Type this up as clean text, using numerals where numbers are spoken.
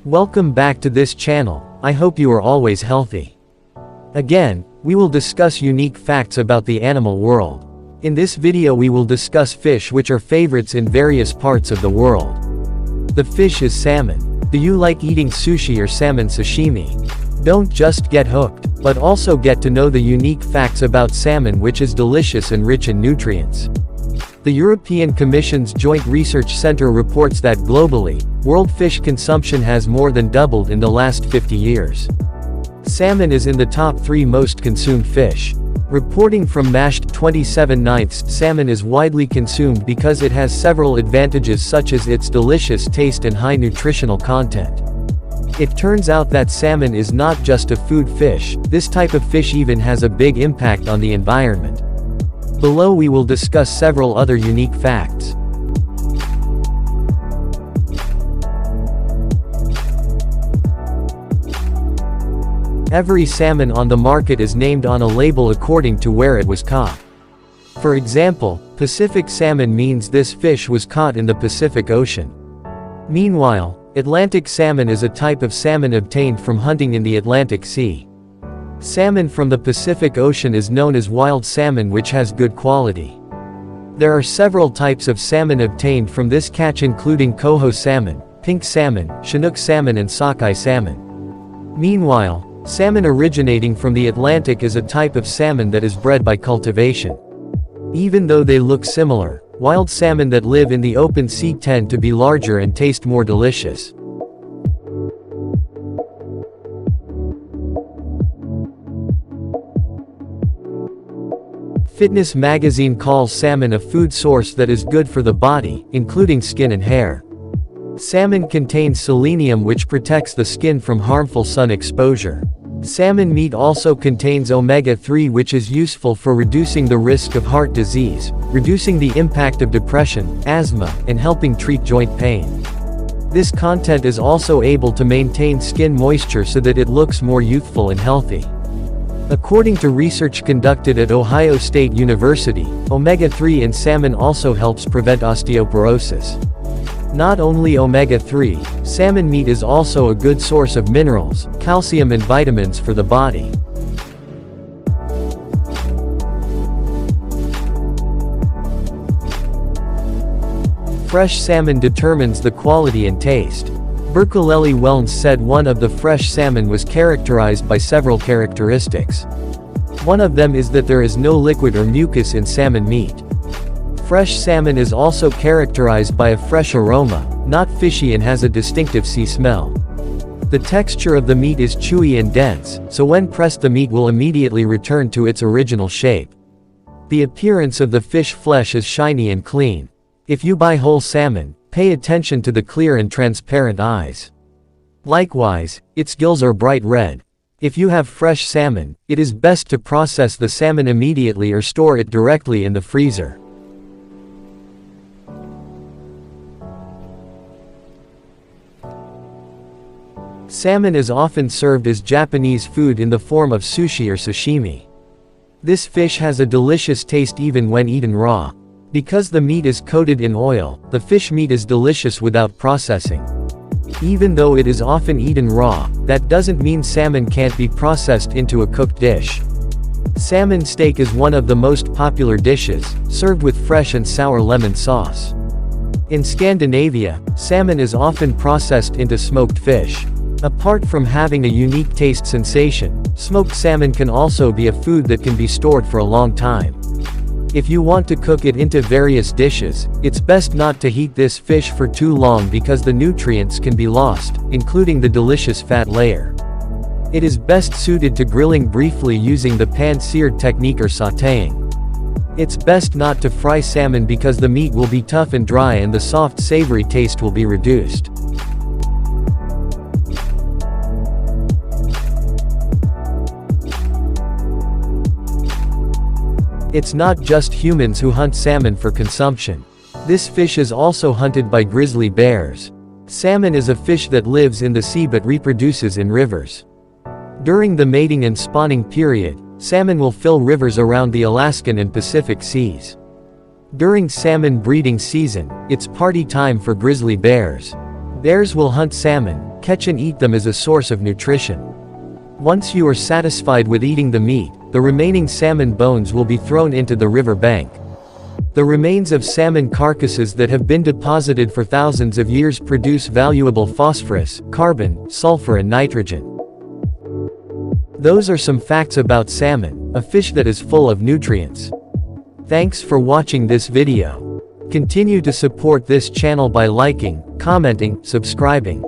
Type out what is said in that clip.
Welcome back to this channel. I hope you are always healthy. Again, we will discuss unique facts about the animal world. In this video we will discuss fish which are favorites in various parts of the world. The fish is salmon. Do you like eating sushi or salmon sashimi? Don't just get hooked, but also get to know the unique facts about salmon, which is delicious and rich in nutrients. The European Commission's Joint Research Center reports that globally, world fish consumption has more than doubled in the last 50 years. Salmon is in the top 3 most consumed fish. Reporting from Mashed 27/9, salmon is widely consumed because it has several advantages such as its delicious taste and high nutritional content. It turns out that salmon is not just a food fish, this type of fish even has a big impact on the environment. Below we will discuss several other unique facts. Every salmon on the market is named on a label according to where it was caught. For example, Pacific salmon means this fish was caught in the Pacific Ocean. Meanwhile, Atlantic salmon is a type of salmon obtained from hunting in the Atlantic Sea. Salmon from the Pacific Ocean is known as wild salmon, which has good quality. There are several types of salmon obtained from this catch, including coho salmon, pink salmon, Chinook salmon and sockeye salmon. Meanwhile, salmon originating from the Atlantic is a type of salmon that is bred by cultivation. Even though they look similar, wild salmon that live in the open sea tend to be larger and taste more delicious. Fitness magazine calls salmon a food source that is good for the body, including skin and hair. Salmon contains selenium, which protects the skin from harmful sun exposure. Salmon meat also contains omega-3, which is useful for reducing the risk of heart disease, reducing the impact of depression, asthma, and helping treat joint pain. This content is also able to maintain skin moisture so that it looks more youthful and healthy. According to research conducted at Ohio State University, omega-3 in salmon also helps prevent osteoporosis. Not only omega-3, salmon meat is also a good source of minerals, calcium and vitamins for the body. Fresh salmon determines the quality and taste. Berkeley Wellens said one of the fresh salmon was characterized by several characteristics. One of them is that there is no liquid or mucus in salmon meat. Fresh salmon is also characterized by a fresh aroma, not fishy, and has a distinctive sea smell. The texture of the meat is chewy and dense, so when pressed the meat will immediately return to its original shape. The appearance of the fish flesh is shiny and clean. If you buy whole salmon, pay attention to the clear and transparent eyes. Likewise, its gills are bright red. If you have fresh salmon, it is best to process the salmon immediately or store it directly in the freezer. Salmon is often served as Japanese food in the form of sushi or sashimi. This fish has a delicious taste even when eaten raw. Because the meat is coated in oil, the fish meat is delicious without processing. Even though it is often eaten raw, that doesn't mean salmon can't be processed into a cooked dish. Salmon steak is one of the most popular dishes, served with fresh and sour lemon sauce. In Scandinavia, salmon is often processed into smoked fish. Apart from having a unique taste sensation, smoked salmon can also be a food that can be stored for a long time. If you want to cook it into various dishes, it's best not to heat this fish for too long because the nutrients can be lost, including the delicious fat layer. It is best suited to grilling briefly using the pan-seared technique or sautéing. It's best not to fry salmon because the meat will be tough and dry and the soft savory taste will be reduced. It's not just humans who hunt salmon for consumption. This fish is also hunted by grizzly bears. Salmon is a fish that lives in the sea but reproduces in rivers. During the mating and spawning period, salmon will fill rivers around the Alaskan and Pacific seas. During salmon breeding season, it's party time for grizzly bears. Bears will hunt salmon, catch and eat them as a source of nutrition. Once you are satisfied with eating the meat, the remaining salmon bones will be thrown into the river bank. The remains of salmon carcasses that have been deposited for thousands of years produce valuable phosphorus, carbon, sulfur and nitrogen. Those are some facts about salmon, a fish that is full of nutrients. Thanks for watching this video. Continue to support this channel by liking, commenting, subscribing.